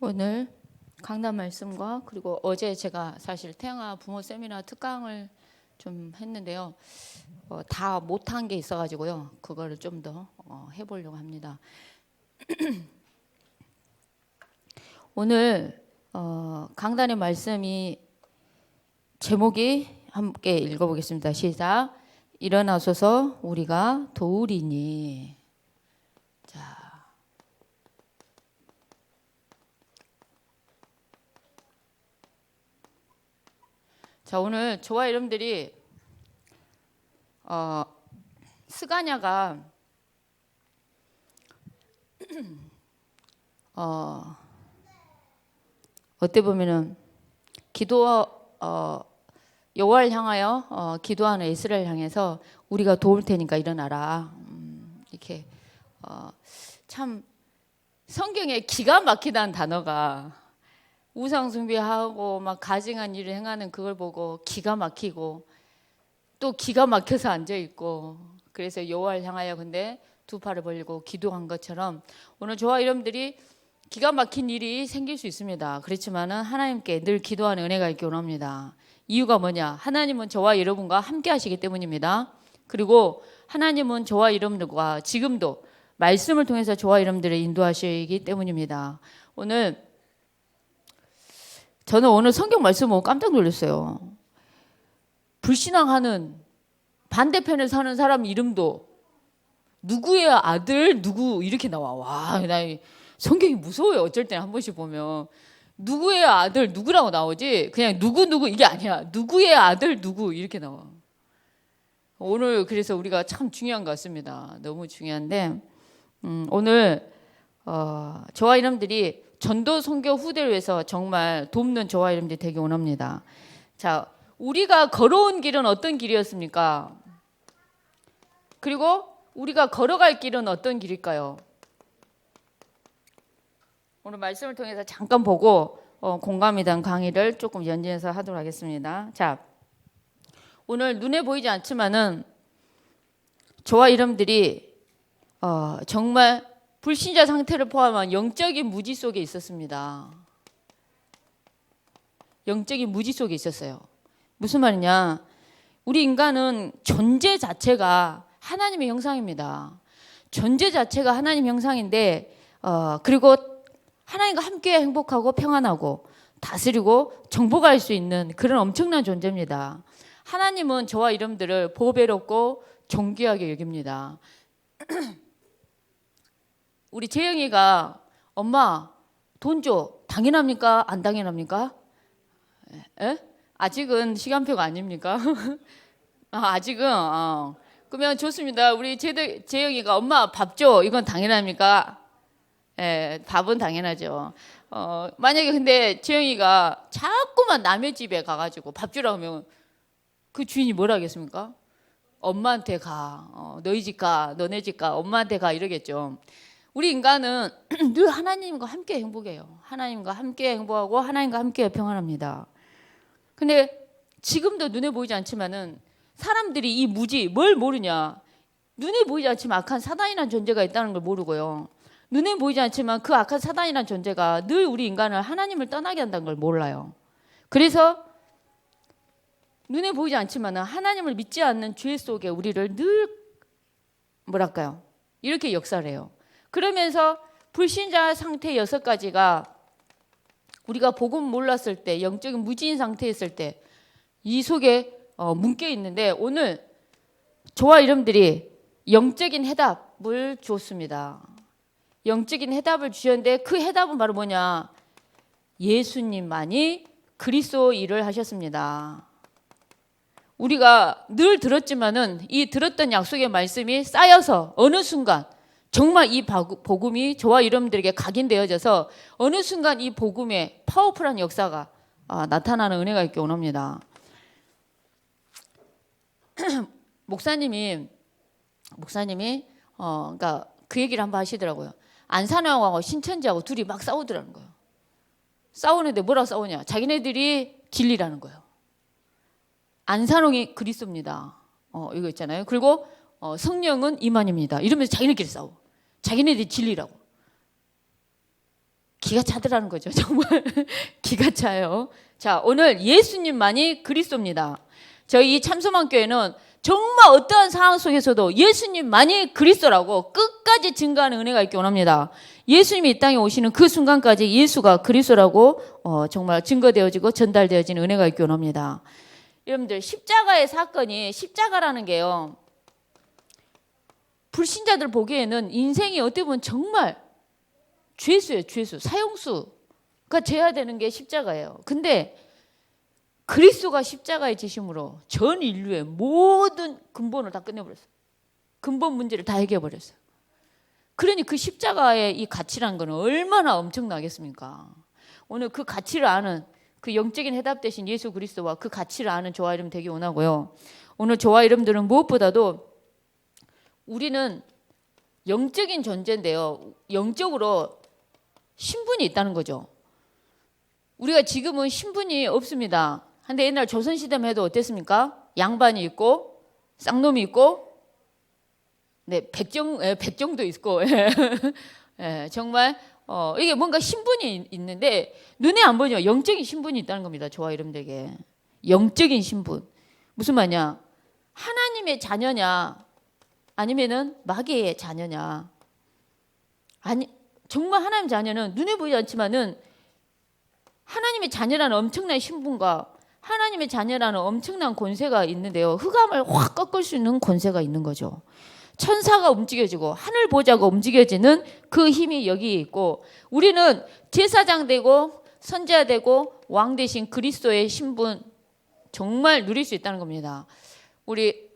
오늘 강단 말씀과 그리고 어제 제가 사실 태영아 부모 세미나 특강을 좀 했는데요. 다 못한 게 있어가지고요. 그거를 좀 더 해보려고 합니다. 오늘 강단의 말씀이 제목이 함께 읽어보겠습니다. 시작. 일어나소서 우리가 도우리니. 자, 오늘 저와 여러분들이 스가냐가 어떻게 보면은 여호와를 향하여 기도하는 이스라엘 향해서 우리가 도울 테니까 일어나라. 이렇게 참 성경에 기가 막히다는 단어가 우상 숭배하고 막 가증한 일을 행하는 그걸 보고 기가 막히고 또 기가 막혀서 앉아 있고, 그래서 여호와를 향하여 근데 두 팔을 벌리고 기도한 것처럼 오늘 저와 여러분들이 기가 막힌 일이 생길 수 있습니다. 그렇지만은 하나님께 늘 기도하는 은혜가 있기 원합니다. 이유가 뭐냐? 하나님은 저와 여러분과 함께 하시기 때문입니다. 그리고 하나님은 저와 여러분들과 지금도 말씀을 통해서 저와 여러분들을 인도하시기 때문입니다. 저는 오늘 성경 말씀 보고 깜짝 놀랐어요. 불신앙하는 반대편에 사는 사람 이름도 누구의 아들 누구 이렇게 나와. 와, 나 성경이 무서워요. 어쩔 때는 한 번씩 보면 누구의 아들 누구라고 나오지 그냥 누구 이게 아니야. 누구의 아들 누구 이렇게 나와. 오늘 그래서 우리가 참 중요한 것 같습니다. 너무 중요한데 오늘 저와 여러분들이 전도 선교 후대를 위해서 정말 돕는 저와 여러분들이 되기 원합니다. 자, 우리가 걸어온 길은 어떤 길이었습니까? 그리고 우리가 걸어갈 길은 어떤 길일까요? 오늘 말씀을 통해서 잠깐 보고 공감이 된 강의를 조금 연진해서 하도록 하겠습니다. 자, 오늘 눈에 보이지 않지만은 저와 여러분들이 정말 불신자 상태를 포함한 영적인 무지 속에 있었습니다. 영적인 무지 속에 있었어요. 무슨 말이냐? 우리 인간은 존재 자체가 하나님의 형상입니다. 존재 자체가 하나님 형상인데 그리고 하나님과 함께 행복하고 평안하고 다스리고 정복할 수 있는 그런 엄청난 존재입니다. 하나님은 저와 여러분들을 보배롭고 존귀하게 여깁니다. 우리 재영이가 엄마 돈 줘. 당연합니까? 안 당연합니까? 에? 아직은 시간표가 아닙니까? 아직은 그러면 좋습니다. 우리 재영이가 엄마 밥 줘. 이건 당연합니까? 예, 밥은 당연하죠. 만약에 근데 재영이가 자꾸만 남의 집에 가가지고 밥 주라고 하면 그 주인이 뭐라 하겠습니까? 엄마한테 가. 너희 집 가. 너네 집 가. 엄마한테 가. 이러겠죠. 우리 인간은 늘 하나님과 함께 행복해요. 하나님과 함께 행복하고 하나님과 함께 평안합니다. 근데 지금도 눈에 보이지 않지만은 사람들이 이 무지 뭘 모르냐? 눈에 보이지 않지만 악한 사단이라는 존재가 있다는 걸 모르고요. 눈에 보이지 않지만 그 악한 사단이라는 존재가 늘 우리 인간을 하나님을 떠나게 한다는 걸 몰라요. 그래서 눈에 보이지 않지만은 하나님을 믿지 않는 죄 속에 우리를 늘 뭐랄까요? 이렇게 역사를 해요. 그러면서 불신자 상태 6가지가 우리가 복음 몰랐을 때 영적인 무지인 상태에 있을 때 이 속에 묶여 있는데 오늘 저와 여러분들이 영적인 해답을 주었습니다. 영적인 해답을 주셨는데 그 해답은 바로 뭐냐? 예수님만이 그리스도 일을 하셨습니다. 우리가 늘 들었지만은 이 들었던 약속의 말씀이 쌓여서 어느 순간 정말 이 복음이 저와 여러분들에게 각인되어져서 어느 순간 이 복음의 파워풀한 역사가 나타나는 은혜가 있기 원합니다. 목사님이 그러니까 그 얘기를 한번 하시더라고요. 안산왕하고 신천지하고 둘이 막 싸우더라는 거예요. 싸우는데 뭐라고 싸우냐? 자기네들이 진리라는 거예요. 안산왕이 그리스도입니다. 이거 있잖아요. 그리고 성령은 이만입니다. 이러면서 자기네끼리 싸워. 자기네들이 진리라고. 기가 차더라는 거죠. 정말 기가 차요. 자, 오늘 예수님만이 그리스도입니다. 저희 참소망교회는 정말 어떠한 상황 속에서도 예수님만이 그리스도라고 끝까지 증거하는 은혜가 있기 원합니다. 예수님이 이 땅에 오시는 그 순간까지 예수가 그리스도라고 정말 증거되어지고 전달되어지는 은혜가 있기 원합니다. 여러분들, 십자가의 사건이, 십자가라는 게요, 불신자들 보기에는 인생이 어떻게 보면 정말 죄수예요. 죄수, 사형수가 져야 되는 게 십자가예요. 근데 그리스도가 십자가의 지심으로 전 인류의 모든 근본을 다 끝내버렸어요. 근본 문제를 다 해결해버렸어요. 그러니 그 십자가의 이 가치라는 건 얼마나 엄청나겠습니까? 오늘 그 가치를 아는, 그 영적인 해답 되신 예수 그리스도와 그 가치를 아는 저와 여러분 되기 원하고요. 오늘 저와 여러분들은 무엇보다도 우리는 영적인 존재인데요, 영적으로 신분이 있다는 거죠. 우리가 지금은 신분이 없습니다. 근데 옛날 조선시대만 해도 어땠습니까? 양반이 있고 쌍놈이 있고, 네, 백정도 있고, 예, 정말 이게 뭔가 신분이 있는데 눈에 안 보죠. 영적인 신분이 있다는 겁니다. 저와 여러분들에게 영적인 신분. 무슨 말이냐? 하나님의 자녀냐 아니면은 마귀의 자녀냐? 아니, 정말 하나님 자녀는 눈에 보이지 않지만은 하나님의 자녀라는 엄청난 신분과 하나님의 자녀라는 엄청난 권세가 있는데요, 흑암을 확 꺾을 수 있는 권세가 있는 거죠. 천사가 움직여지고 하늘 보좌가 움직여지는 그 힘이 여기에 있고, 우리는 제사장 되고 선지자 되고 왕 대신 그리스도의 신분 정말 누릴 수 있다는 겁니다. 우리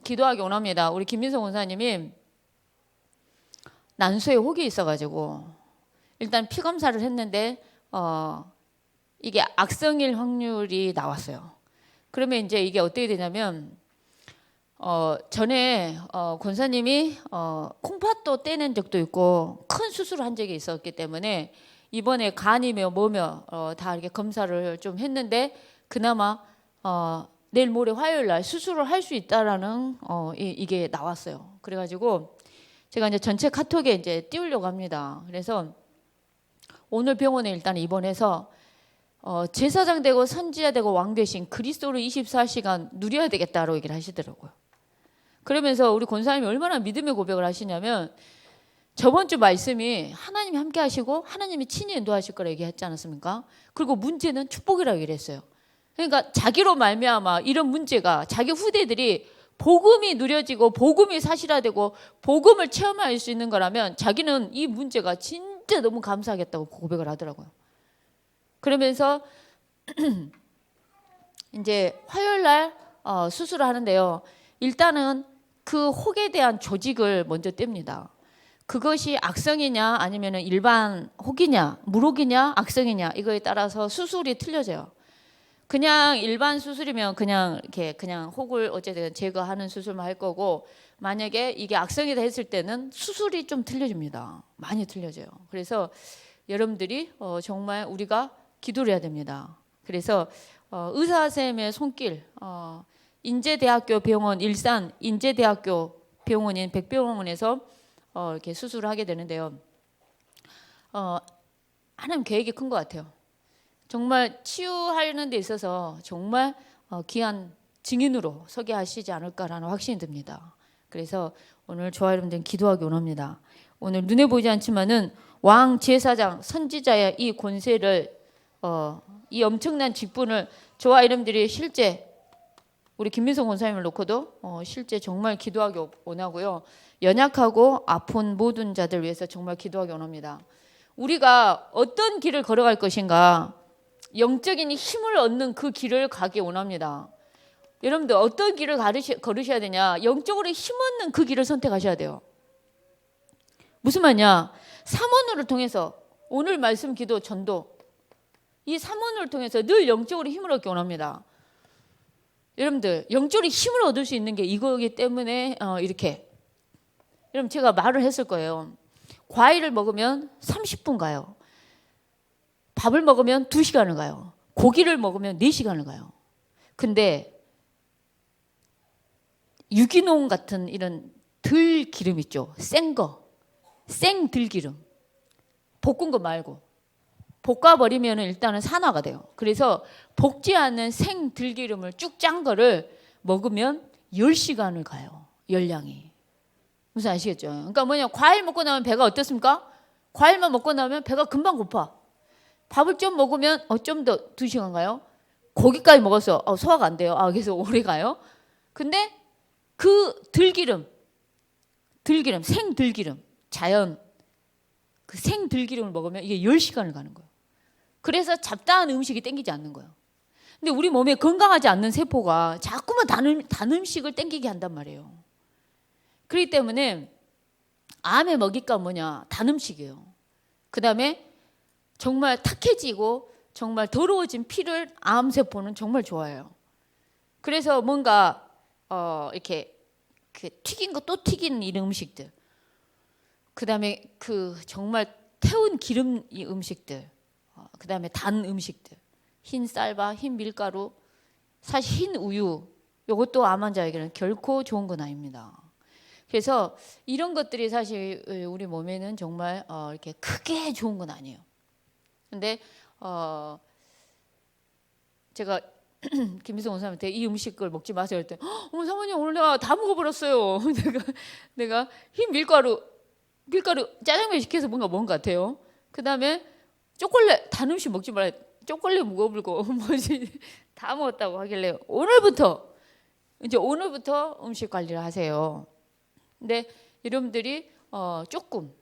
기도하기 원합니다. 우리 김민성 원사님이 난소에 혹이 있어가지고 일단 피 검사를 했는데 이게 악성일 확률이 나왔어요. 그러면 이제 이게 어떻게 되냐면 전에 권사님이 콩팥도 떼낸 적도 있고 큰 수술을 한 적이 있었기 때문에 이번에 간이며 뭐며 다 이렇게 검사를 좀 했는데 그나마 내일 모레 화요일 날 수술을 할 수 있다라는 이게 나왔어요. 그래가지고 제가 이제 전체 카톡에 이제 띄우려고 합니다. 그래서 오늘 병원에 일단 입원해서 제사장 되고 선지자 되고 왕 대신 그리스도를 24시간 누려야 되겠다라고 얘기를 하시더라고요. 그러면서 우리 권사님이 얼마나 믿음의 고백을 하시냐면, 저번 주 말씀이 하나님이 함께 하시고 하나님이 친히 인도하실 거라 얘기했지 않았습니까? 그리고 문제는 축복이라고 얘기를 했어요. 그러니까 자기로 말미암아 이런 문제가 자기 후대들이 복음이 누려지고 복음이 사실화되고 복음을 체험할 수 있는 거라면 자기는 이 문제가 진짜 너무 감사하겠다고 고백을 하더라고요. 그러면서 이제 화요일 날 수술을 하는데요, 일단은 그 혹에 대한 조직을 먼저 뗍니다. 그것이 악성이냐 아니면 일반 혹이냐, 물혹이냐 악성이냐, 이거에 따라서 수술이 틀려져요. 그냥 일반 수술이면 그냥 이렇게 그냥 혹을 어쨌든 제거하는 수술만 할 거고, 만약에 이게 악성이다 했을 때는 수술이 좀 틀려집니다. 많이 틀려져요. 그래서 여러분들이 정말 우리가 기도를 해야 됩니다. 그래서 의사 선생님의 손길, 인제대학교 병원, 일산 인제대학교 병원인 백병원에서 이렇게 수술을 하게 되는데요, 하나님 계획이 큰 것 같아요. 정말 치유하는 데 있어서 정말 귀한 증인으로 서게 하시지 않을까라는 확신이 듭니다. 그래서 오늘 저와 여러분들은 기도하기 원합니다. 오늘 눈에 보이지 않지만은 왕, 제사장, 선지자의 이 권세를 이 엄청난 직분을 저와 여러분들이 실제 우리 김민성 권사님을 놓고도 실제 정말 기도하기 원하고요. 연약하고 아픈 모든 자들 위해서 정말 기도하기 원합니다. 우리가 어떤 길을 걸어갈 것인가, 영적인 힘을 얻는 그 길을 가기 원합니다. 여러분들 어떤 길을 걸으셔야 되냐, 영적으로 힘 얻는 그 길을 선택하셔야 돼요. 무슨 말이냐, 삼원을 통해서 오늘 말씀, 기도, 전도, 이 삼원을 통해서 늘 영적으로 힘을 얻기 원합니다. 여러분들 영적으로 힘을 얻을 수 있는 게 이거기 때문에 이렇게 여러분 제가 말을 했을 거예요. 과일을 먹으면 30분 가요. 밥을 먹으면 2시간을 가요. 고기를 먹으면 4시간을 가요. 근데 유기농 같은 이런 들기름 있죠. 센 거, 생 들기름, 볶은 거 말고 볶아버리면 일단은 산화가 돼요. 그래서 볶지 않은 생 들기름을 쭉 짠 거를 먹으면 10시간을 가요. 열량이. 무슨 아시겠죠? 그러니까 뭐냐, 과일 먹고 나면 배가 어떻습니까? 과일만 먹고 나면 배가 금방 고파. 밥을 좀 먹으면 좀 더 2시간 가요. 고기까지 먹어서 소화가 안 돼요. 그래서 오래 가요. 근데 그 들기름, 생 들기름, 자연 그 생 들기름을 먹으면 이게 10시간을 가는 거예요. 그래서 잡다한 음식이 땡기지 않는 거예요. 근데 우리 몸에 건강하지 않는 세포가 자꾸만 단 음식을 땡기게 한단 말이에요. 그렇기 때문에 암의 먹이가 뭐냐? 단 음식이에요. 그 다음에 정말 탁해지고 정말 더러워진 피를 암세포는 정말 좋아해요. 그래서 뭔가 이렇게 그 튀긴 거 또 튀긴 이런 음식들, 그 다음에 그 정말 태운 기름 이 음식들, 그 다음에 단 음식들, 흰 쌀밥, 흰 밀가루, 사실 흰 우유, 이것도 암 환자에게는 결코 좋은 건 아닙니다. 그래서 이런 것들이 사실 우리 몸에는 정말 이렇게 크게 좋은 건 아니에요. 근데 제가 김미성 원사님한테 이 음식을 먹지 마세요 할 때, 어머 사모님 오늘 내가 다 먹어버렸어요. 내가 흰 밀가루 짜장면 시켜서 뭔가 먹은 것 같아요. 그 다음에 초콜릿, 단 음식 먹지 말아요. 초콜릿 먹어불고 뭐지 다 먹었다고 하길래 오늘부터 음식 관리를 하세요. 근데 여러분들이 조금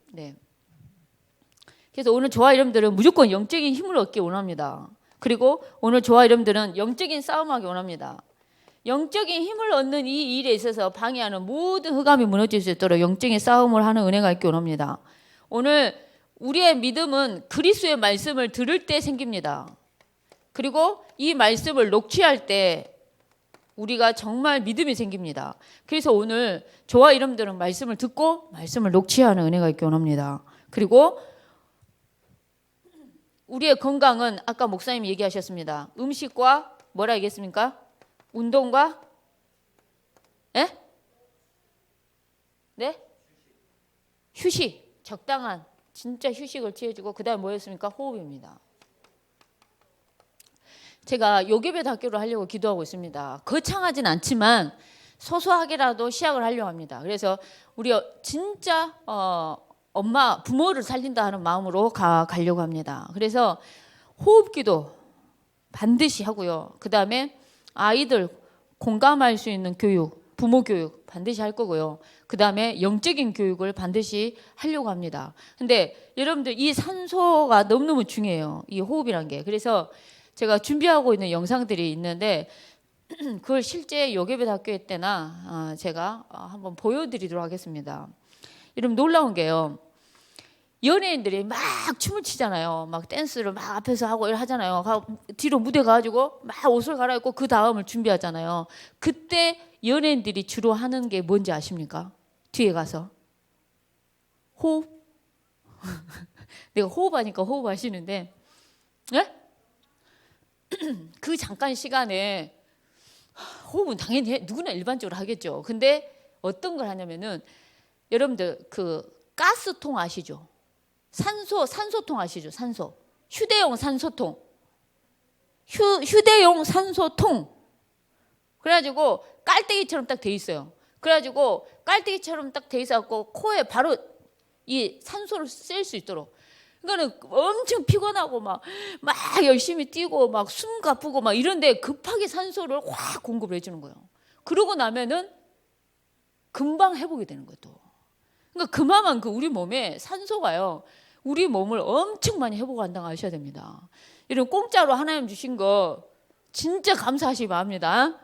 그래서 오늘 저와 여러분들은 무조건 영적인 힘을 얻기 원합니다. 그리고 오늘 저와 여러분들은 영적인 싸움하기 원합니다. 영적인 힘을 얻는 이 일에 있어서 방해하는 모든 흑암이 무너질 수 있도록 영적인 싸움을 하는 은혜가 있기 원합니다. 오늘 우리의 믿음은 그리스도의 말씀을 들을 때 생깁니다. 그리고 이 말씀을 녹취할 때 우리가 정말 믿음이 생깁니다. 그래서 오늘 저와 여러분들은 말씀을 듣고 말씀을 녹취하는 은혜가 있기 원합니다. 그리고 우리의 건강은 아까 목사님이 얘기하셨습니다. 음식과 뭐라 얘기했습니까? 운동과 휴식, 적당한 진짜 휴식을 취해주고 그 다음에 뭐였습니까? 호흡입니다. 제가 요괴배 학교를 하려고 기도하고 있습니다. 거창하진 않지만 소소하게라도 시작을 하려고 합니다. 그래서 우리 진짜 엄마 부모를 살린다 하는 마음으로 가려고 합니다. 그래서 호흡기도 반드시 하고요. 그 다음에 아이들 공감할 수 있는 교육, 부모 교육 반드시 할 거고요. 그 다음에 영적인 교육을 반드시 하려고 합니다. 근데 여러분들 이 산소가 너무너무 중요해요. 이 호흡이란 게. 그래서 제가 준비하고 있는 영상들이 있는데 그걸 실제 요괴배 학교 때나 제가 한번 보여드리도록 하겠습니다. 여러분 놀라운 게요. 연예인들이 막 춤을 추잖아요. 막 댄스를 막 앞에서 하고 하잖아요. 뒤로 무대 가가지고 막 옷을 갈아입고 그 다음을 준비하잖아요. 그때 연예인들이 주로 하는 게 뭔지 아십니까? 뒤에 가서 호흡. 내가 호흡하니까 호흡하시는데, 네? 그 잠깐 시간에 호흡은 당연히 누구나 일반적으로 하겠죠. 근데 어떤 걸 하냐면은 여러분들 그 가스통 아시죠? 산소통 아시죠? 휴대용 산소통. 휴대용 산소통. 그래가지고 깔때기처럼 딱 돼 있어요. 그래가지고 깔때기처럼 딱 돼 있어갖고 코에 바로 이 산소를 쓸 수 있도록. 그러니까는 엄청 피곤하고 막 열심히 뛰고 막 숨 가쁘고 막 이런데 급하게 산소를 확 공급을 해주는 거예요. 그러고 나면은 금방 회복이 되는 거예요. 또. 그러니까 그만한 우리 몸에 산소가요. 우리 몸을 엄청 많이 회복한다고 아셔야 됩니다. 이런 공짜로 하나님 주신 거 진짜 감사하시기 바랍니다.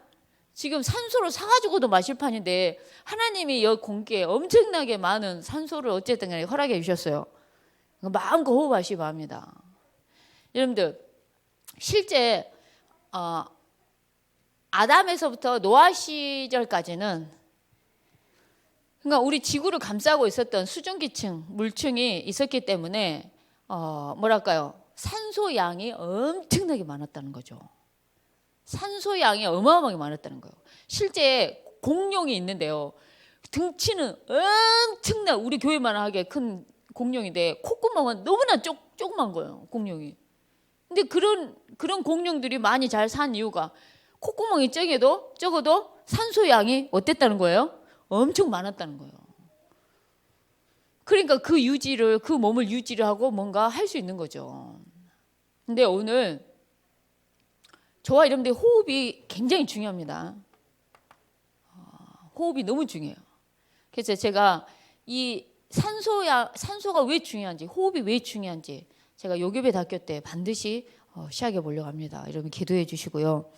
지금 산소를 사가지고도 마실 판인데 하나님이 여 공기에 엄청나게 많은 산소를 어쨌든 간에 허락해 주셨어요. 마음껏 호흡하시기 바랍니다. 여러분들 실제 아담에서부터 노아 시절까지는 그러니까 우리 지구를 감싸고 있었던 수증기층, 물층이 있었기 때문에 뭐랄까요? 산소 양이 엄청나게 많았다는 거죠. 산소 양이 어마어마하게 많았다는 거예요. 실제 공룡이 있는데요. 등치는 엄청나 우리 교회만 하게 큰 공룡인데 콧구멍은 너무나 조그만 거예요. 공룡이. 근데 그런 공룡들이 많이 잘 산 이유가 콧구멍이 적어도 산소 양이 어땠다는 거예요? 엄청 많았다는 거예요. 그러니까 그 몸을 유지를 하고 뭔가 할 수 있는 거죠. 근데 오늘 저와 여러분들의 호흡이 굉장히 중요합니다. 호흡이 너무 중요해요. 그래서 제가 이 산소가 왜 중요한지, 호흡이 왜 중요한지 제가 요교배대학교 때 반드시 시작해 보려고 합니다. 여러분 기도해 주시고요.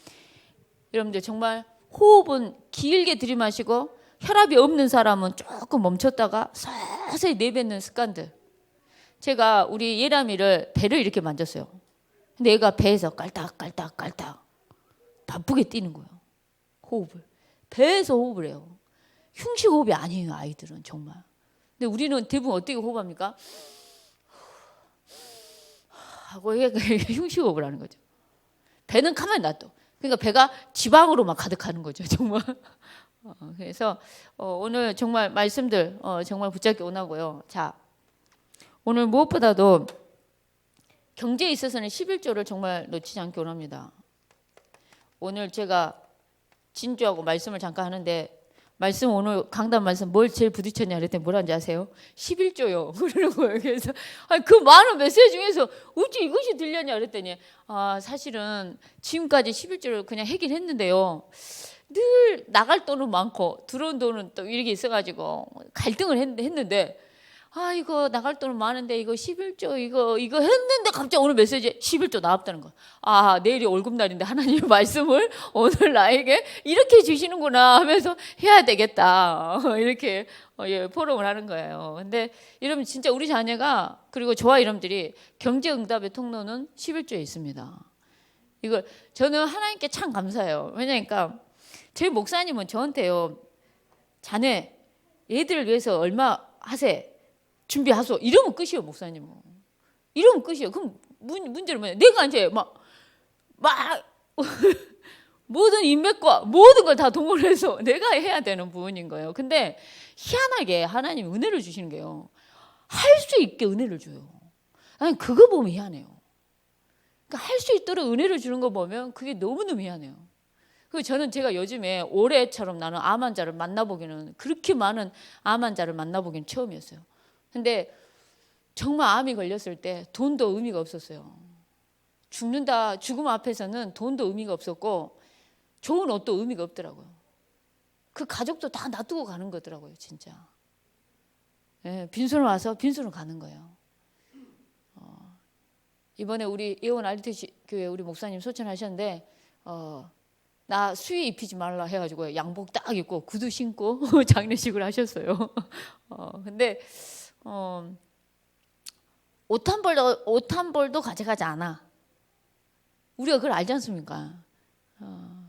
여러분들 정말 호흡은 길게 들이마시고 혈압이 없는 사람은 조금 멈췄다가 서서히 내뱉는 습관들. 제가 우리 예람이를 배를 이렇게 만졌어요. 근데 얘가 배에서 깔딱깔딱깔딱 바쁘게 뛰는 거예요. 호흡을. 배에서 호흡을 해요. 흉식 호흡이 아니에요, 아이들은 정말. 근데 우리는 대부분 어떻게 호흡합니까? 하고 흉식 호흡을 하는 거죠. 배는 가만히 놔둬. 그러니까 배가 지방으로 막 가득하는 거죠, 정말. 그래서 오늘 정말 말씀들 정말 붙잡게 원하고요. 자, 오늘 무엇보다도 경제에 있어서는 11조를 정말 놓치지 않기 원합니다. 오늘 제가 진주하고 말씀을 잠깐 하는데 말씀 오늘 강단 말씀 뭘 제일 부딪혔냐 그랬더니 뭐라는지 아세요? 11조요. 그러는 거예요. 그래서 그 많은 메시지 중에서 어찌 이것이 들렸냐 그랬더니 사실은 지금까지 11조를 그냥 하긴 했는데요. 늘 나갈 돈은 많고 들어온 돈은 또 이렇게 있어가지고 갈등을 했는데 이거 나갈 돈은 많은데 이거 11조 이거 했는데 갑자기 오늘 메시지에 11조 나왔다는 거. 내일이 월급날인데 하나님 말씀을 오늘 나에게 이렇게 주시는구나 하면서 해야 되겠다. 이렇게 포럼을 하는 거예요. 근데 여러분 진짜 우리 자녀가 그리고 저와 여러분들이 경제응답의 통로는 11조에 있습니다. 이걸 저는 하나님께 참 감사해요. 왜냐니까 저희 목사님은 저한테요. 자네 얘들을 위해서 얼마 하세? 준비하소. 이러면 끝이에요, 목사님은. 이러면 끝이에요. 그럼 문제는 뭐냐? 내가 이제 막 모든 인맥과 모든 걸 다 동원해서 내가 해야 되는 부분인 거예요. 근데 희한하게 하나님이 은혜를 주시는 게요. 할 수 있게 은혜를 줘요. 아니 그거 보면 희한해요. 그러니까 할 수 있도록 은혜를 주는 거 보면 그게 너무너무 희한해요. 그리고 저는 제가 요즘에 올해처럼 나는 암 환자를 만나보기는 그렇게 많은 암 환자를 만나보기는 처음이었어요. 근데 정말 암이 걸렸을 때 돈도 의미가 없었어요. 죽음 앞에서는 돈도 의미가 없었고 좋은 옷도 의미가 없더라고요. 그 가족도 다 놔두고 가는 거더라고요, 진짜. 빈손으로 와서 빈손으로 가는 거예요. 이번에 우리 예원 알리트 교회 우리 목사님 소천하셨는데 나 수의 입히지 말라 해가지고 양복 딱 입고 구두 신고 장례식을 하셨어요. 근데 옷 한 벌도 가져가지 않아. 우리가 그걸 알지 않습니까?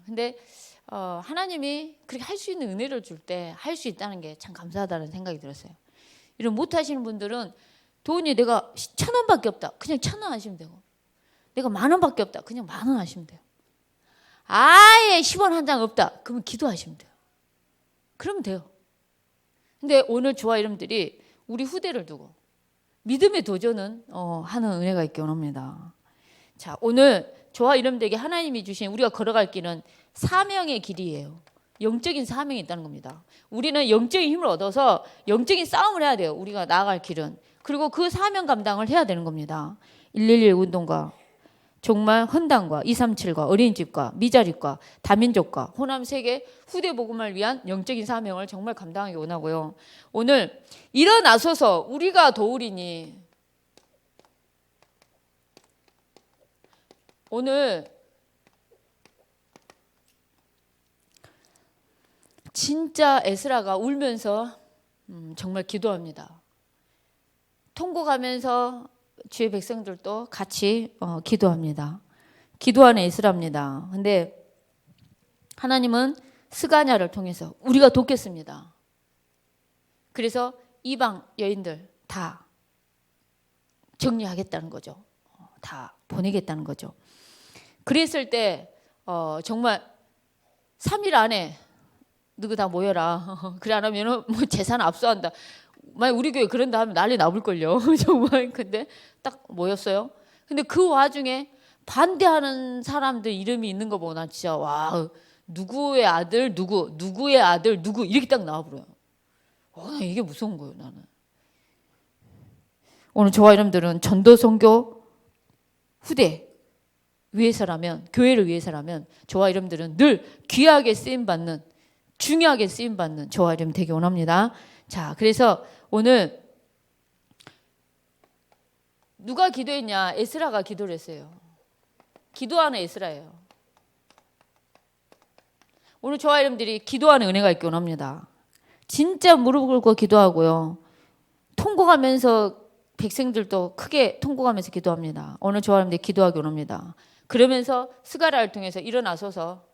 근데 하나님이 그렇게 할 수 있는 은혜를 줄 때 할 수 있다는 게 참 감사하다는 생각이 들었어요. 이런 못 하시는 분들은 돈이 내가 1,000원밖에 없다. 그냥 1,000원 하시면 되고 내가 10,000원밖에 없다. 그냥 10,000원 하시면 돼요. 아예 10원 한 장 없다. 그러면 기도하시면 돼요. 그러면 돼요. 근데 오늘 저와 여러분들이 우리 후대를 두고 믿음의 도전은 하는 은혜가 있기 원합니다. 자, 오늘 저와 여러분들에게 하나님이 주신 우리가 걸어갈 길은 사명의 길이에요. 영적인 사명이 있다는 겁니다. 우리는 영적인 힘을 얻어서 영적인 싸움을 해야 돼요. 우리가 나아갈 길은. 그리고 그 사명 감당을 해야 되는 겁니다. 111 운동과 정말 헌당과 237과 어린이집과 미자립과 다민족과 호남 세계 후대 복음을 위한 영적인 사명을 정말 감당하기 원하고요. 오늘 일어나소서 우리가 도우리니 오늘 진짜 에스라가 울면서 정말 기도합니다. 통곡하면서 주의 백성들도 같이 기도합니다. 기도하는 에스라입니다. 근데 하나님은 스가냐를 통해서 우리가 돕겠습니다. 그래서 이방 여인들 다 정리하겠다는 거죠. 다 보내겠다는 거죠. 그랬을 때 정말 3일 안에 너희 다 모여라. 그래 안 하면 뭐 재산 압수한다. 만약 우리 교회 그런다 하면 난리 나볼걸요. 정말. 근데 딱 모였어요. 근데 그 와중에 반대하는 사람들 이름이 있는 거 보고 나 진짜 와, 누구의 아들 누구의 아들 누구 이렇게 딱 나와버려요. 나 이게 무서운 거예요. 나는 오늘 저와 여러분들은 전도선교 후대 위해서라면, 교회를 위해서라면 저와 여러분들은 늘 귀하게 쓰임받는, 중요하게 쓰임받는 저와 여러분 되기 원합니다. 자, 그래서 오늘 누가 기도했냐? 에스라가 기도를 했어요. 기도하는 에스라예요. 오늘 저와 여러분들이 기도하는 은혜가 있기 원합니다. 진짜 무릎 꿇고 기도하고요. 통곡하면서 백성들도 크게 통곡하면서 기도합니다. 오늘 저와 여러분들이 기도하기 원합니다. 그러면서 스가랴를 통해서 일어나서서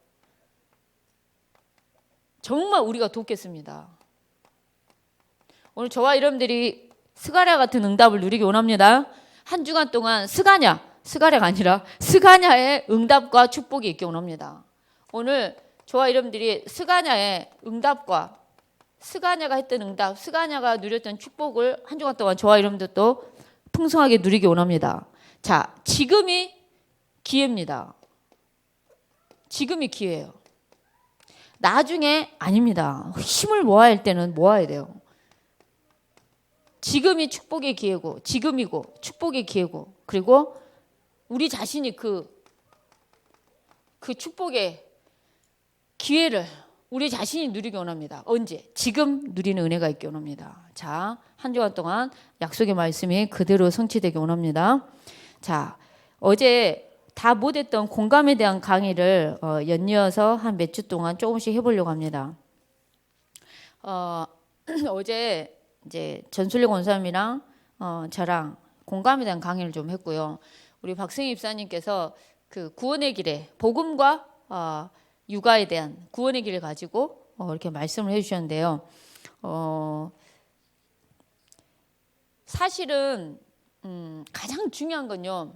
정말 우리가 돕겠습니다. 오늘 저와 여러분들이 스가랴 같은 응답을 누리기 원합니다. 한 주간 동안 스가랴가 아니라 스가랴의 응답과 축복이 있기 원합니다. 오늘 저와 여러분들이 스가랴의 응답과 스가랴가 했던 응답, 스가랴가 누렸던 축복을 한 주간 동안 저와 여러분들도 풍성하게 누리기 원합니다. 자, 지금이 기회입니다. 지금이 기회예요. 나중에 아닙니다. 힘을 모아야 할 때는 모아야 돼요. 지금이 축복의 기회고, 지금이고 축복의 기회고, 그리고 우리 자신이 그 축복의 기회를 우리 자신이 누리기 원합니다. 언제? 지금 누리는 은혜가 있기 원합니다. 자, 한 주간 동안 약속의 말씀이 그대로 성취되기 원합니다. 자, 어제 다 못했던 공감에 대한 강의를 연이어서 한 몇 주 동안 조금씩 해보려고 합니다. 어제 이제 전술래 권사님이랑 저랑 공감에 대한 강의를 좀 했고요. 우리 박승희 입사님께서 그 구원의 길에 복음과 육아에 대한 구원의 길을 가지고 이렇게 말씀을 해주셨는데요. 사실은 가장 중요한 건요.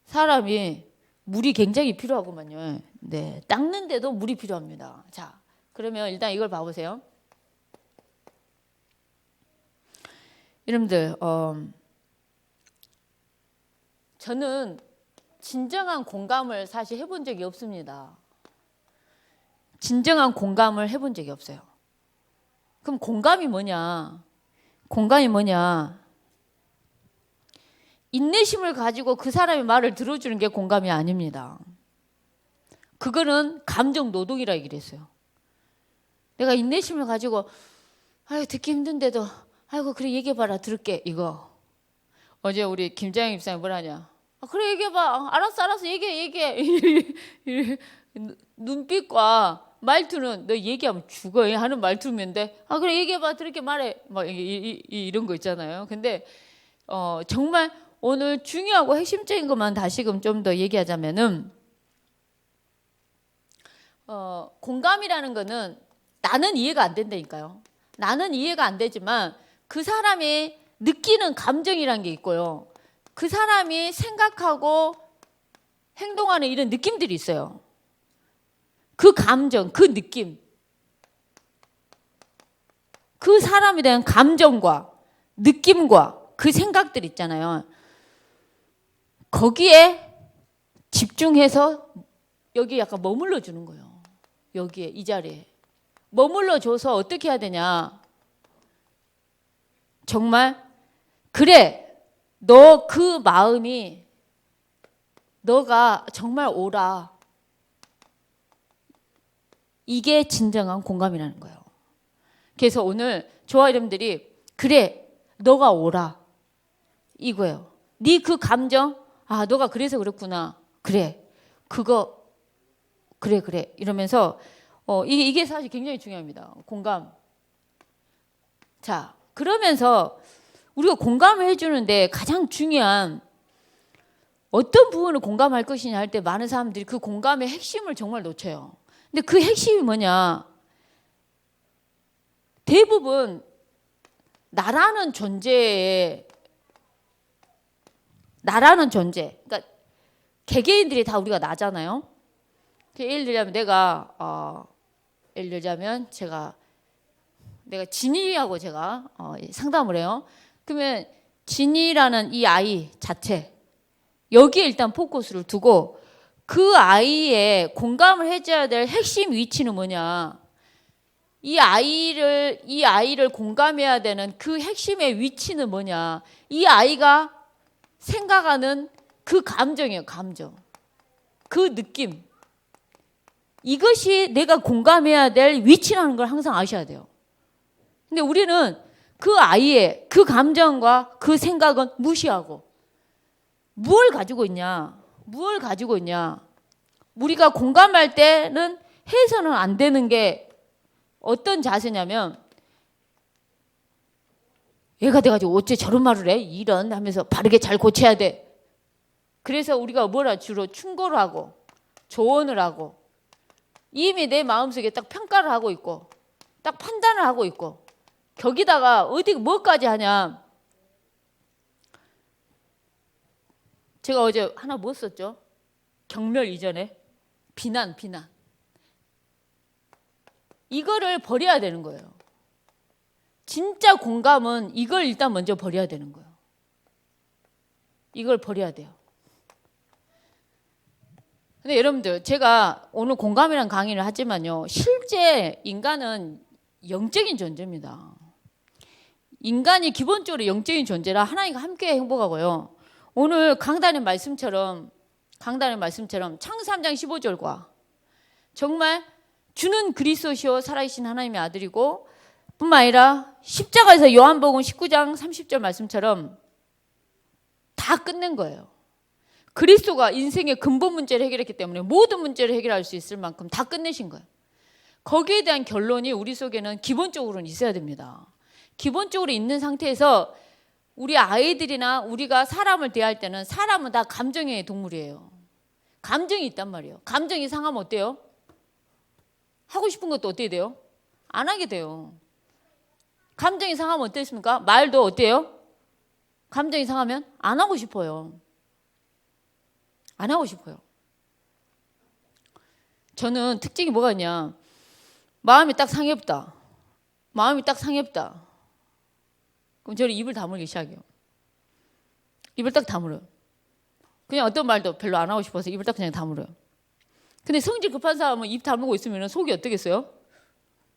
사람이 물이 굉장히 필요하구만요. 네, 닦는데도 물이 필요합니다. 자, 그러면 일단 이걸 봐보세요. 여러분들, 저는 진정한 공감을 사실 해본 적이 없습니다. 진정한 공감을 해본 적이 없어요. 그럼 공감이 뭐냐? 공감이 뭐냐? 인내심을 가지고 그 사람의 말을 들어주는 게 공감이 아닙니다. 그거는 감정 노동이라 얘기를 했어요. 내가 인내심을 가지고 듣기 힘든데도 아이고 그래 얘기해봐라 들을게 이거. 어제 우리 김자영 입사님 뭐라냐? 그래 얘기해봐. 알았어 얘기해. 눈빛과 말투는 너 얘기하면 죽어 하는 말투면 돼. 그래 얘기해봐 들을게 말해. 막 이런 거 있잖아요. 근데 정말 오늘 중요하고 핵심적인 것만 다시금 좀 더 얘기하자면은 공감이라는 거는 나는 이해가 안 된다니까요. 나는 이해가 안 되지만 그 사람이 느끼는 감정이라는 게 있고요. 그 사람이 생각하고 행동하는 이런 느낌들이 있어요. 그 감정, 그 느낌, 그 사람에 대한 감정과 느낌과 그 생각들 있잖아요. 거기에 집중해서 여기 약간 머물러 주는 거예요. 여기에 이 자리에 머물러 줘서 어떻게 해야 되냐? 정말 그래 너 그 마음이 너가 정말 오라. 이게 진정한 공감이라는 거예요. 그래서 오늘 저와 여러분들이 그래 너가 오라 이거예요. 네 그 감정 너가 그래서 그렇구나. 그래 그거 그래 이러면서 이게 사실 굉장히 중요합니다. 공감. 자 그러면서 우리가 공감을 해주는데 가장 중요한 어떤 부분을 공감할 것이냐 할 때 많은 사람들이 그 공감의 핵심을 정말 놓쳐요. 근데 그 핵심이 뭐냐? 대부분 나라는 존재, 그러니까 개개인들이 다 우리가 나잖아요. 예를 들자면 내가 진이하고 제가 상담을 해요. 그러면 진이라는 이 아이 자체, 여기에 일단 포커스를 두고 그 아이의 공감을 해줘야 될 핵심 위치는 뭐냐. 이 아이를 공감해야 되는 그 핵심의 위치는 뭐냐. 이 아이가 생각하는 그 감정이에요, 감정. 그 느낌. 이것이 내가 공감해야 될 위치라는 걸 항상 아셔야 돼요. 근데 우리는 그 아이의 그 감정과 그 생각은 무시하고 무엇을 가지고 있냐? 무엇을 가지고 있냐? 우리가 공감할 때는 해서는 안 되는 게 어떤 자세냐면 얘가 돼가지고 어째 저런 말을 해? 이런 하면서 바르게 잘 고쳐야 돼. 그래서 우리가 뭐라 주로 충고를 하고 조언을 하고 이미 내 마음속에 딱 평가를 하고 있고 딱 판단을 하고 있고 거기다가 어디 뭐까지 하냐. 제가 어제 하나 뭐 썼죠? 경멸 이전에 비난. 이거를 버려야 되는 거예요. 진짜 공감은 이걸 일단 먼저 버려야 되는 거예요. 이걸 버려야 돼요. 근데 여러분들 제가 오늘 공감이라는 강의를 하지만요. 실제 인간은 영적인 존재입니다. 인간이 기본적으로 영적인 존재라 하나님과 함께 행복하고요. 오늘 강단의 말씀처럼 창세기 3장 15절과 정말 주는 그리스도시요 살아계신 하나님의 아들이고 뿐만 아니라 십자가에서 요한복음 19장 30절 말씀처럼 다 끝낸 거예요. 그리스도가 인생의 근본 문제를 해결했기 때문에 모든 문제를 해결할 수 있을 만큼 다 끝내신 거예요. 거기에 대한 결론이 우리 속에는 기본적으로는 있어야 됩니다. 기본적으로 있는 상태에서 우리 아이들이나 우리가 사람을 대할 때는 사람은 다 감정의 동물이에요. 감정이 있단 말이에요. 감정이 상하면 어때요? 하고 싶은 것도 어떻게 돼요? 안 하게 돼요. 감정이 상하면 어땠습니까? 말도 어때요? 감정이 상하면 안 하고 싶어요. 안 하고 싶어요. 저는 특징이 뭐가 있냐. 마음이 딱 상해없다. 그럼 저는 입을 다물기 시작해요. 입을 딱 다물어요. 그냥 어떤 말도 별로 안 하고 싶어서 입을 딱 그냥 다물어요. 근데 성질 급한 사람은 입 다물고 있으면 속이 어떻겠어요?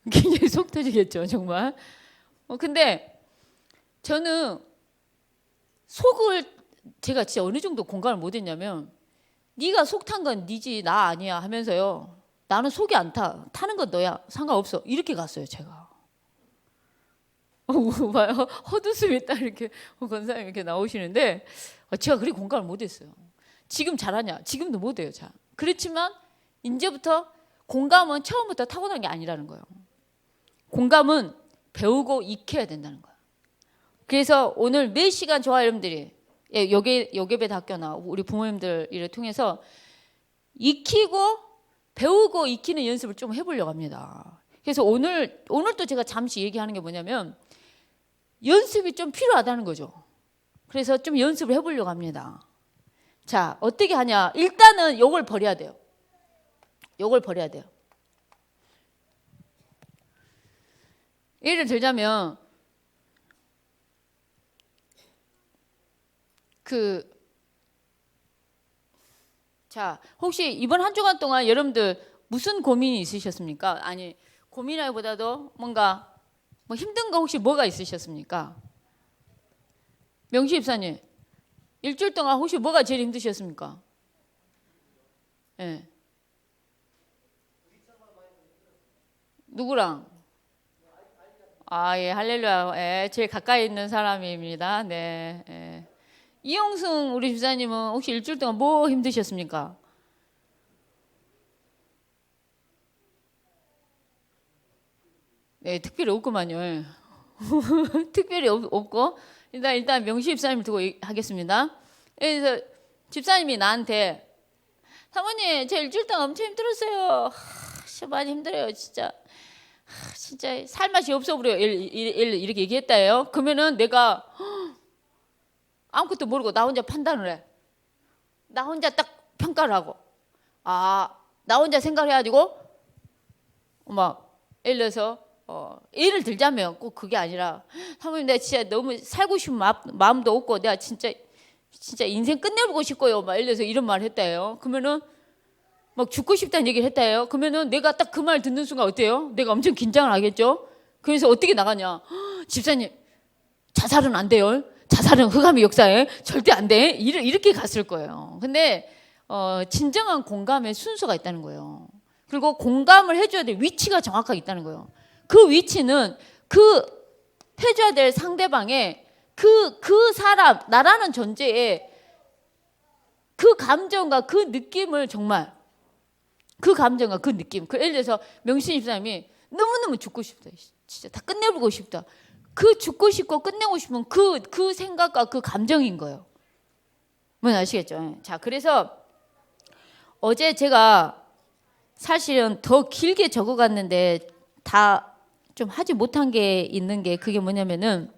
굉장히 속 터지겠죠, 정말. 근데 저는 속을 제가 진짜 어느 정도 공감을 못 했냐면 네가 속 탄 건 네지 나 아니야 하면서요. 나는 속이 안 타. 타는 건 너야. 상관없어. 이렇게 갔어요, 제가. 봐요. 헛웃음이 딱 이렇게 권사님 이렇게 나오시는데 제가 그리 공감을 못 했어요. 지금 잘하냐? 지금도 못 해요. 자. 그렇지만 이제부터 공감은 처음부터 타고난 게 아니라는 거예요. 공감은 배우고 익혀야 된다는 거예요. 그래서 오늘 몇 시간 저와 여러분들이 요괴배학교나 우리 부모님들을 통해서 익히고 배우고 익히는 연습을 좀 해보려고 합니다. 그래서 오늘 또 제가 잠시 얘기하는 게 뭐냐면 연습이 좀 필요하다는 거죠. 그래서 좀 연습을 해보려고 합니다. 자, 어떻게 하냐? 일단은 요걸 버려야 돼요. 예를 들자면 자, 혹시 이번 한 주간 동안 여러분들 무슨 고민이 있으셨습니까? 아니, 고민하기보다도 뭔가 힘든 거 혹시 뭐가 있으셨습니까? 명시 집사님, 일주일 동안 혹시 뭐가 제일 힘드셨습니까? 예. 누구랑? 예, 할렐루야. 예, 제일 가까이 있는 사람입니다. 네. 예. 이용승 우리 집사님은 혹시 일주일 동안 뭐 힘드셨습니까? 네, 특별히 없구만요. 특별히 없고 일단 명시 집사님 두고 하겠습니다. 그래서 집사님이 나한테 사모님 제 일주일 동안 엄청 힘들었어요. 많이 힘들어요 진짜. 진짜 살 맛이 없어 버려요. 이렇게 얘기했다예요. 그러면은 내가 아무것도 모르고 나 혼자 판단을 해. 나 혼자 딱 평가를 하고 나 혼자 생각을 해가지고 막 예를 들어서 예를 들자면 꼭 그게 아니라 사모님 내가 진짜 너무 살고 싶은 마음도 없고 내가 진짜 인생 끝내보고 싶고요. 막 예를 들어서 이런 말을 했다예요. 그러면은 막 죽고 싶다는 얘기를 했다예요. 그러면은 내가 딱 그 말 듣는 순간 어때요? 내가 엄청 긴장을 하겠죠. 그래서 어떻게 나가냐? 집사님 자살은 안 돼요. 자살은 흑암의 역사에 절대 안 돼. 이렇게 갔을 거예요. 근데 진정한 공감의 순서가 있다는 거예요. 그리고 공감을 해줘야 될 위치가 정확하게 있다는 거예요. 그 위치는 그 해줘야 될 상대방의 그 사람, 나라는 존재의 그 감정과 그 느낌을 정말 그 감정과 그 느낌. 예를 들어서 명신 집사님이 너무너무 죽고 싶다. 진짜 다 끝내보고 싶다. 그 죽고 싶고 끝내고 싶은 그 생각과 그 감정인 거예요. 뭔지 아시겠죠? 자, 그래서 어제 제가 사실은 더 길게 적어갔는데 다 좀 하지 못한 게 있는 게 그게 뭐냐면은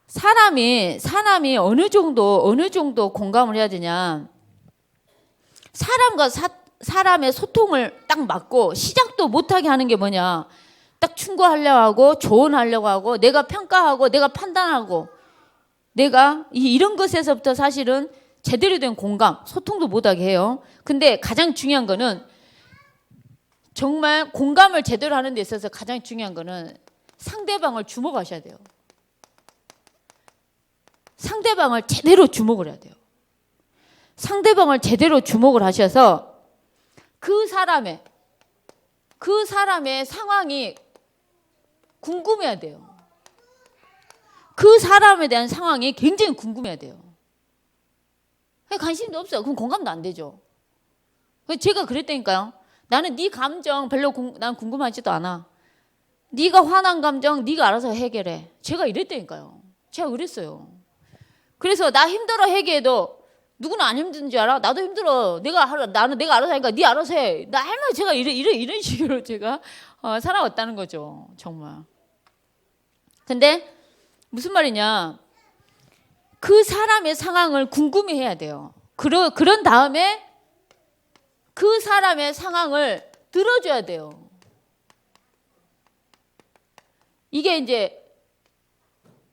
사람이 어느 정도 공감을 해야 되냐. 사람과 사람의 소통을 딱 막고 시작도 못하게 하는 게 뭐냐. 딱 충고하려고 하고 조언하려고 하고 내가 평가하고 내가 판단하고 내가 이런 것에서부터 사실은 제대로 된 공감, 소통도 못하게 해요. 근데 가장 중요한 거는 정말 공감을 제대로 하는 데 있어서 가장 중요한 거는 상대방을 주목하셔야 돼요. 상대방을 제대로 주목을 해야 돼요. 상대방을 제대로 주목을 하셔서 그 사람의 상황이 궁금해야 돼요. 그 사람에 대한 상황이 굉장히 궁금해야 돼요. 관심도 없어요. 그럼 공감도 안 되죠. 제가 그랬다니까요. 나는 네 감정 별로 난 궁금하지도 않아. 네가 화난 감정 네가 알아서 해결해. 제가 이랬다니까요. 제가 그랬어요. 그래서 나 힘들어 얘기해도 누구는 안 힘든 줄 알아? 나도 힘들어. 나는 내가 알아서 하니까 네 알아서 해. 나 할머니 제가 이런 식으로 제가 살아왔다는 거죠. 정말. 근데 무슨 말이냐? 그 사람의 상황을 궁금해해야 돼요. 그런 다음에 그 사람의 상황을 들어줘야 돼요. 이게 이제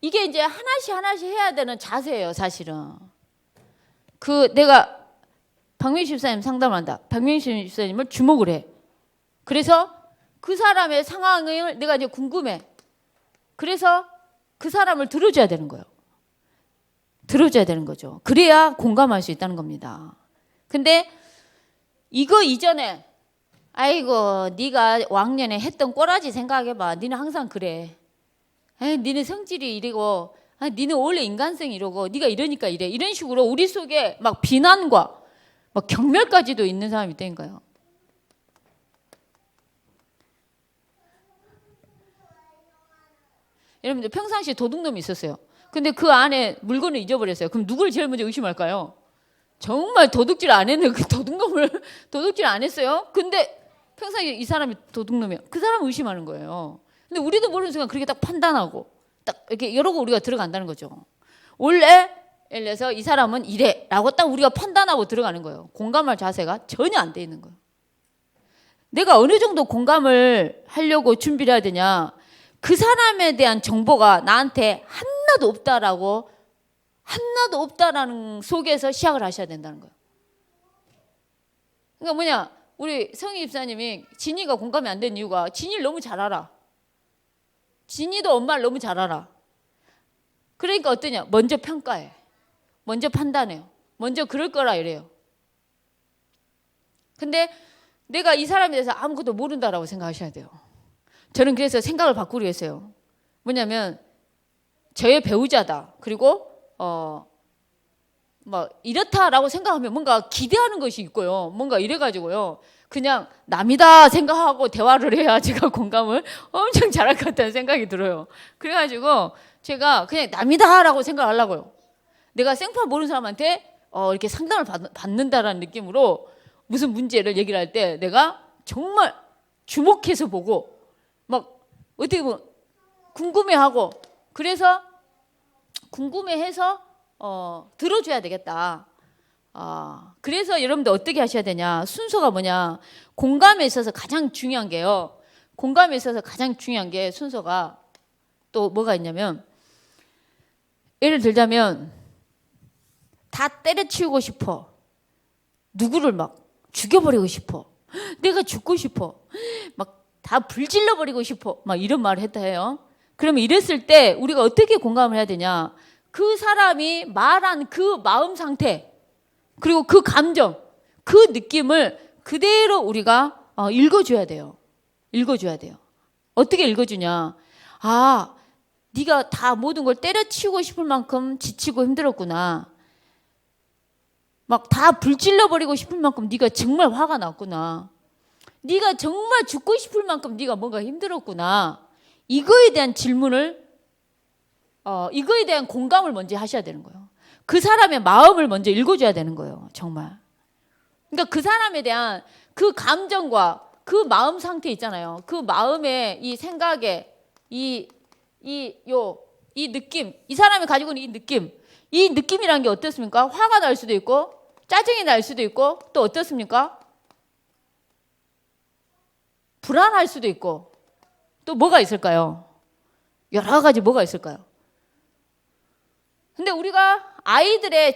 하나씩 해야 되는 자세예요, 사실은. 내가 박명식 집사님 상담한다. 박명식 집사님을 주목을 해. 그래서 그 사람의 상황을 내가 이제 궁금해. 그래서 그 사람을 들어줘야 되는 거예요. 들어줘야 되는 거죠. 그래야 공감할 수 있다는 겁니다. 근데 이거 이전에 아이고 네가 왕년에 했던 꼬라지 생각해봐. 니는 항상 그래. 니네 성질이 이러고 니는 원래 인간성이 이러고 네가 이러니까 이래. 이런 식으로 우리 속에 막 비난과 막 경멸까지도 있는 사람이 있다니까요. 여러분들 평상시에 도둑놈이 있었어요. 근데 그 안에 물건을 잊어버렸어요. 그럼 누굴 제일 먼저 의심할까요? 정말 도둑질 안 했는 그 도둑놈을 도둑질 안 했어요. 근데 평상시에 이 사람이 도둑놈이야. 그 사람을 의심하는 거예요. 근데 우리도 모르는 순간 그렇게 딱 판단하고 딱 이렇게 이러고 우리가 들어간다는 거죠. 원래 예를 들어서 이 사람은 이래라고 딱 우리가 판단하고 들어가는 거예요. 공감할 자세가 전혀 안 돼 있는 거예요. 내가 어느 정도 공감을 하려고 준비를 해야 되냐. 그 사람에 대한 정보가 나한테 하나도 없다라는 속에서 시작을 하셔야 된다는 거예요. 그러니까 뭐냐, 우리 성희 집사님이 진이가 공감이 안 된 이유가 진이를 너무 잘 알아. 진이도 엄마를 너무 잘 알아. 그러니까 어떠냐, 먼저 평가해, 먼저 판단해요, 먼저 그럴 거라 이래요. 근데 내가 이 사람에 대해서 아무것도 모른다라고 생각하셔야 돼요. 저는 그래서 생각을 바꾸려 했어요. 뭐냐면 저의 배우자다. 그리고 뭐 이렇다라고 생각하면 뭔가 기대하는 것이 있고요. 뭔가 이래가지고요. 그냥 남이다 생각하고 대화를 해야 제가 공감을 엄청 잘할 것 같다는 생각이 들어요. 그래가지고 제가 그냥 남이다라고 생각하려고요. 내가 생판 모르는 사람한테 이렇게 상담을 받는다라는 느낌으로 무슨 문제를 얘기를 할 때 내가 정말 주목해서 보고 막 어떻게 보면 궁금해하고 그래서 궁금해해서 들어줘야 되겠다. 그래서 여러분들 어떻게 하셔야 되냐? 순서가 뭐냐? 공감에 있어서 가장 중요한 게요. 공감에 있어서 가장 중요한 게 순서가 또 뭐가 있냐면, 예를 들자면 다 때려치우고 싶어. 누구를 막 죽여버리고 싶어. 내가 죽고 싶어. 막 다 불질러 버리고 싶어. 막 이런 말을 했다 해요. 그러면 이랬을 때 우리가 어떻게 공감을 해야 되냐? 그 사람이 말한 그 마음 상태, 그리고 그 감정, 그 느낌을 그대로 우리가 읽어줘야 돼요. 읽어줘야 돼요. 어떻게 읽어주냐? 네가 다 모든 걸 때려치우고 싶을 만큼 지치고 힘들었구나. 막 다 불질러 버리고 싶을 만큼 네가 정말 화가 났구나. 네가 정말 죽고 싶을 만큼 네가 뭔가 힘들었구나. 이거에 대한 질문을, 이거에 대한 공감을 먼저 하셔야 되는 거예요. 그 사람의 마음을 먼저 읽어줘야 되는 거예요. 정말. 그러니까 그 사람에 대한 그 감정과 그 마음 상태 있잖아요. 그 마음의 이 생각에 이 느낌, 이 사람이 가지고 있는 이 느낌이라는 게 어떻습니까? 화가 날 수도 있고, 짜증이 날 수도 있고, 또 어떻습니까? 불안할 수도 있고, 또 뭐가 있을까요? 여러 가지 뭐가 있을까요? 근데 우리가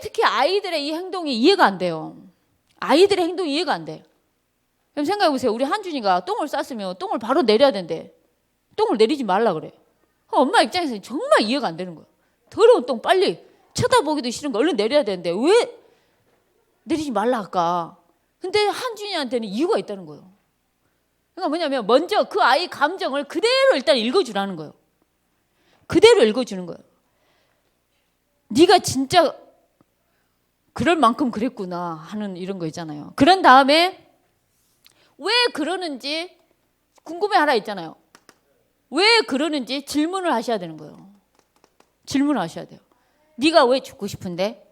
특히 아이들의 이 행동이 이해가 안 돼요. 아이들의 행동이 이해가 안 돼. 그럼 생각해 보세요. 우리 한준이가 똥을 쌌으면 똥을 바로 내려야 되는데, 똥을 내리지 말라 그래. 엄마 입장에서는 정말 이해가 안 되는 거야. 더러운 똥 빨리 쳐다보기도 싫은 거 얼른 내려야 되는데 왜 내리지 말라 할까? 근데 한준이한테는 이유가 있다는 거예요. 그러니까 뭐냐면 먼저 그 아이 감정을 그대로 일단 읽어주라는 거예요. 그대로 읽어주는 거예요. 네가 진짜 그럴 만큼 그랬구나 하는 이런 거 있잖아요. 그런 다음에 왜 그러는지 궁금해하라 있잖아요. 왜 그러는지 질문을 하셔야 되는 거예요. 질문을 하셔야 돼요. 네가 왜 죽고 싶은데?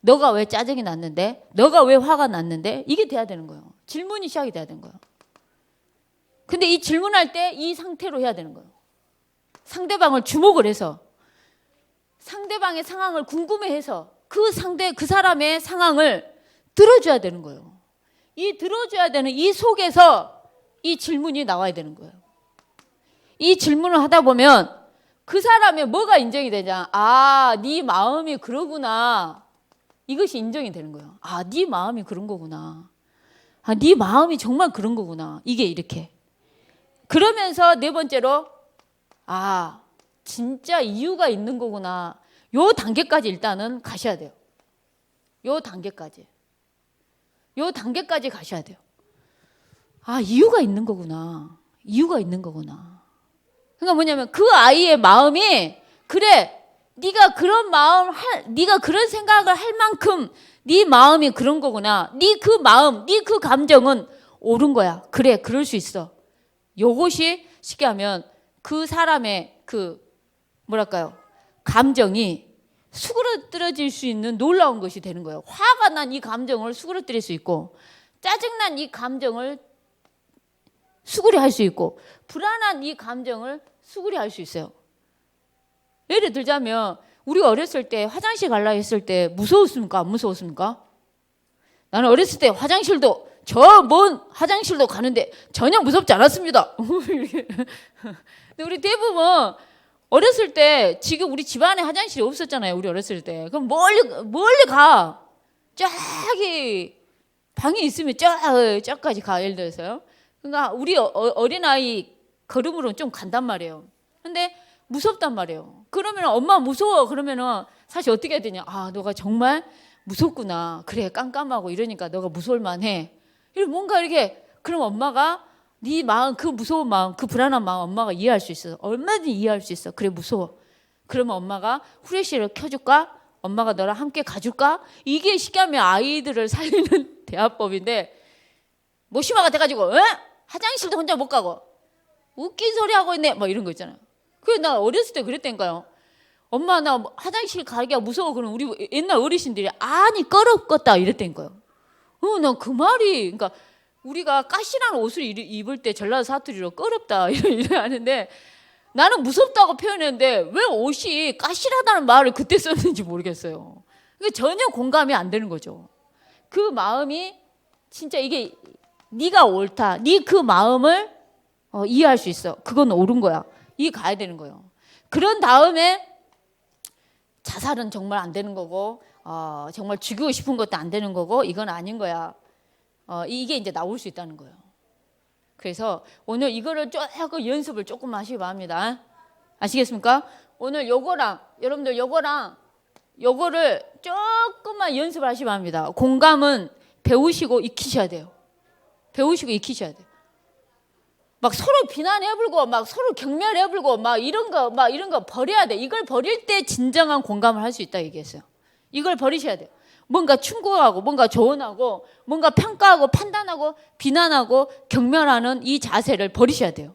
너가 왜 짜증이 났는데? 너가 왜 화가 났는데? 이게 돼야 되는 거예요. 질문이 시작이 돼야 되는 거예요. 근데 이 질문할 때 이 상태로 해야 되는 거예요. 상대방을 주목을 해서, 상대방의 상황을 궁금해해서 그 사람의 상황을 들어줘야 되는 거예요. 이 들어줘야 되는 이 속에서 이 질문이 나와야 되는 거예요. 이 질문을 하다 보면 그 사람의 뭐가 인정이 되냐? 네 마음이 그러구나. 이것이 인정이 되는 거예요. 네 마음이 그런 거구나. 네 마음이 정말 그런 거구나. 이게 이렇게. 그러면서 네 번째로 진짜 이유가 있는 거구나. 요 단계까지 일단은 가셔야 돼요. 요 단계까지 가셔야 돼요. 이유가 있는 거구나. 이유가 있는 거구나. 그러니까 뭐냐면 그 아이의 마음이 그래, 네가 그런 생각을 할 만큼 네 마음이 그런 거구나. 네 그 마음, 네 그 감정은 옳은 거야. 그래, 그럴 수 있어. 요것이 쉽게 하면 그 사람의 감정이 수그러뜨려질 수 있는 놀라운 것이 되는 거예요. 화가 난 이 감정을 수그러뜨릴 수 있고, 짜증난 이 감정을 수그려할 수 있고, 불안한 이 감정을 수그려할 수 있어요. 예를 들자면 우리가 어렸을 때 화장실 갈라 했을 때 무서웠습니까? 안 무서웠습니까? 나는 어렸을 때 저 먼 화장실도 가는데 전혀 무섭지 않았습니다. 근데 우리 대부분 어렸을 때 지금 우리 집안에 화장실이 없었잖아요. 우리 어렸을 때. 그럼 멀리 가. 저기 방이 있으면 저까지 가. 예를 들어서요. 그러니까 우리 어린아이 걸음으로는 좀 간단 말이에요. 근데 무섭단 말이에요. 그러면 엄마 무서워. 그러면은 사실 어떻게 해야 되냐. 너가 정말 무섭구나. 그래, 깜깜하고 이러니까 너가 무서울 만해. 뭔가 이렇게, 그럼 엄마가 네 마음, 그 무서운 마음, 그 불안한 마음 엄마가 이해할 수 있어. 얼마든지 이해할 수 있어. 그래, 무서워. 그러면 엄마가 후레쉬를 켜줄까? 엄마가 너랑 함께 가줄까? 이게 쉽게 하면 아이들을 살리는 대화법인데, 모시마가 돼가지고 화장실도 혼자 못 가고 웃긴 소리 하고 있네. 막 이런 거 있잖아요. 그래서 나 어렸을 때 그랬다니까요. 엄마 나 화장실 가기가 무서워. 그럼 우리 옛날 어르신들이 꺼럽겠다 이랬다니까요. 난 그 말이, 그러니까 우리가 까실한 옷을 입을 때 전라도 사투리로 꺼럽다 이래 하는데, 나는 무섭다고 표현했는데 왜 옷이 까실하다는 말을 그때 썼는지 모르겠어요. 그러니까 전혀 공감이 안 되는 거죠. 그 마음이 진짜 이게 네가 옳다. 네 그 마음을 이해할 수 있어. 그건 옳은 거야. 이해 가야 되는 거예요. 그런 다음에 자살은 정말 안 되는 거고 정말 죽이고 싶은 것도 안 되는 거고 이건 아닌 거야. 이게 이제 나올 수 있다는 거예요. 그래서 오늘 이거를 조금 연습을 조금 하시기 바랍니다. 아시겠습니까? 오늘 여러분들 요거를 조금만 연습을 하시기 바랍니다. 공감은 배우시고 익히셔야 돼요. 배우시고 익히셔야 돼요. 막 서로 비난해불고 막 서로 경멸해불고 막 이런 거 버려야 돼. 이걸 버릴 때 진정한 공감을 할 수 있다 얘기했어요. 이걸 버리셔야 돼요. 뭔가 충고하고 뭔가 조언하고 뭔가 평가하고 판단하고 비난하고 경멸하는 이 자세를 버리셔야 돼요.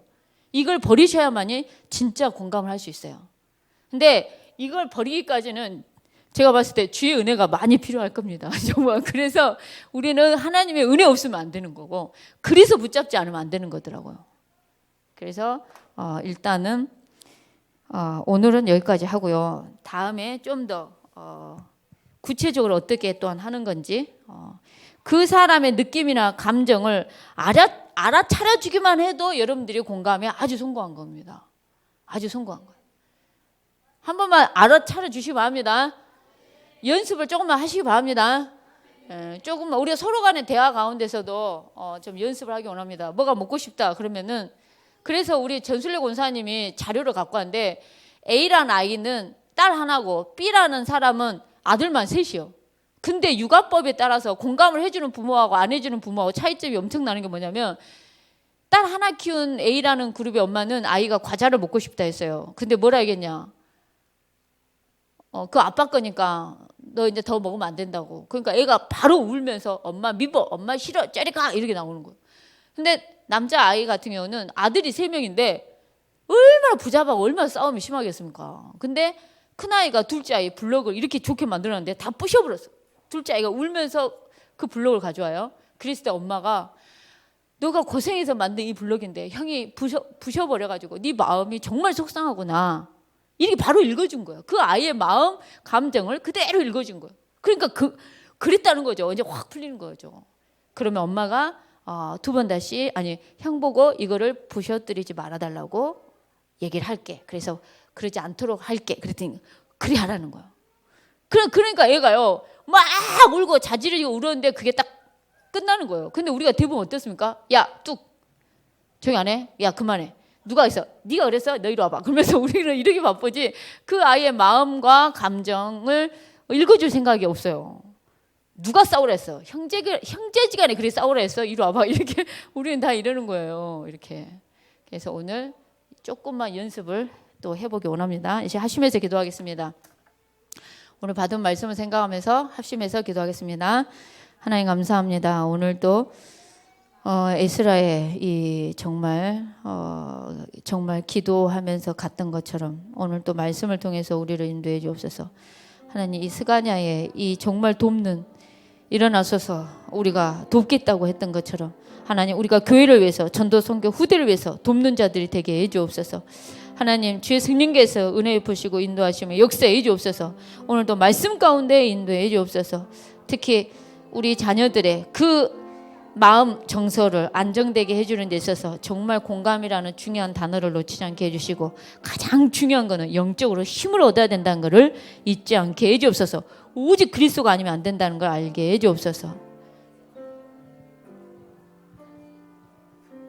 이걸 버리셔야만이 진짜 공감을 할 수 있어요. 근데 이걸 버리기까지는 제가 봤을 때 주의 은혜가 많이 필요할 겁니다. 정말. 그래서 우리는 하나님의 은혜 없으면 안 되는 거고 그래서 붙잡지 않으면 안 되는 거더라고요. 그래서 일단은 오늘은 여기까지 하고요. 다음에 좀 더 구체적으로 어떻게 또한 하는 건지 그 사람의 느낌이나 감정을 알아차려주기만 해도 여러분들이 공감에 아주 성공한 겁니다. 아주 성공한 거예요. 한 번만 알아차려 주시기 바랍니다. 연습을 조금만 하시기 바랍니다. 조금만 우리가 서로 간의 대화 가운데서도 좀 연습을 하기 원합니다. 뭐가 먹고 싶다 그러면은 그래서 우리 전술래 권사님이 자료를 갖고 왔는데 A라는 아이는 딸 하나고 B라는 사람은 아들만 셋이요. 근데 육아법에 따라서 공감을 해주는 부모하고 안 해주는 부모하고 차이점이 엄청나는 게 뭐냐면 딸 하나 키운 A라는 그룹의 엄마는 아이가 과자를 먹고 싶다 했어요. 근데 뭐라 하겠냐. 그 아빠 거니까 너 이제 더 먹으면 안 된다고. 그러니까 애가 바로 울면서 엄마 미워, 엄마 싫어, 저리 가 이렇게 나오는 거예요. 근데 남자 아이 같은 경우는 아들이 3명인데 얼마나 부자하고 얼마나 싸움이 심하겠습니까. 근데 큰아이가 둘째 아이 블록을 이렇게 좋게 만들었는데 다 부셔버렸어. 둘째 아이가 울면서 그 블록을 가져와요. 그랬을 때 엄마가 너가 고생해서 만든 이 블록인데 형이 부셔버려가지고 네 마음이 정말 속상하구나. 이렇게 바로 읽어준 거예요. 그 아이의 마음, 감정을 그대로 읽어준 거예요. 그러니까 그랬다는 거죠. 이제 확 풀리는 거죠. 그러면 엄마가 2번 다시 형 보고 이거를 부셔뜨리지 말아달라고 얘기를 할게. 그래서 그러지 않도록 할게. 그랬더니 그래 하라는 거예요. 그러니까 얘가요 막 울고 자지르고 울었는데 그게 딱 끝나는 거예요. 근데 우리가 대부분 어떻습니까? 야 뚝 조용히 안 해? 야 그만해. 누가 있어? 네가 그랬어? 너 이리 와봐. 그러면서 우리는 이렇게 바쁘지 그 아이의 마음과 감정을 읽어줄 생각이 없어요. 누가 싸우라 했어? 형제지간에 그래 싸우라 했어? 이리 와봐. 이렇게 우리는 다 이러는 거예요. 이렇게. 그래서 오늘 조금만 연습을 또 해보기 원합니다. 이제 합심해서 기도하겠습니다. 오늘 받은 말씀을 생각하면서 합심해서 기도하겠습니다. 하나님 감사합니다. 오늘도 에스라의 이 정말 기도하면서 갔던 것처럼 오늘 또 말씀을 통해서 우리를 인도해 주옵소서. 하나님 이 스가냐의 이 정말 돕는 일어나서서 우리가 돕겠다고 했던 것처럼 하나님 우리가 교회를 위해서 전도 선교 후대를 위해서 돕는 자들이 되게 해 주옵소서. 하나님 주의 성령께서 은혜 베푸시고 인도하시며 역사해 주옵소서. 오늘도 말씀 가운데 인도해 주옵소서. 특히 우리 자녀들의 그 마음 정서를 안정되게 해주는 데 있어서 정말 공감이라는 중요한 단어를 놓치지 않게 해주시고 가장 중요한 거는 영적으로 힘을 얻어야 된다는 것을 잊지 않게 해주옵소서. 오직 그리스도가 아니면 안 된다는 걸 알게 해주옵소서.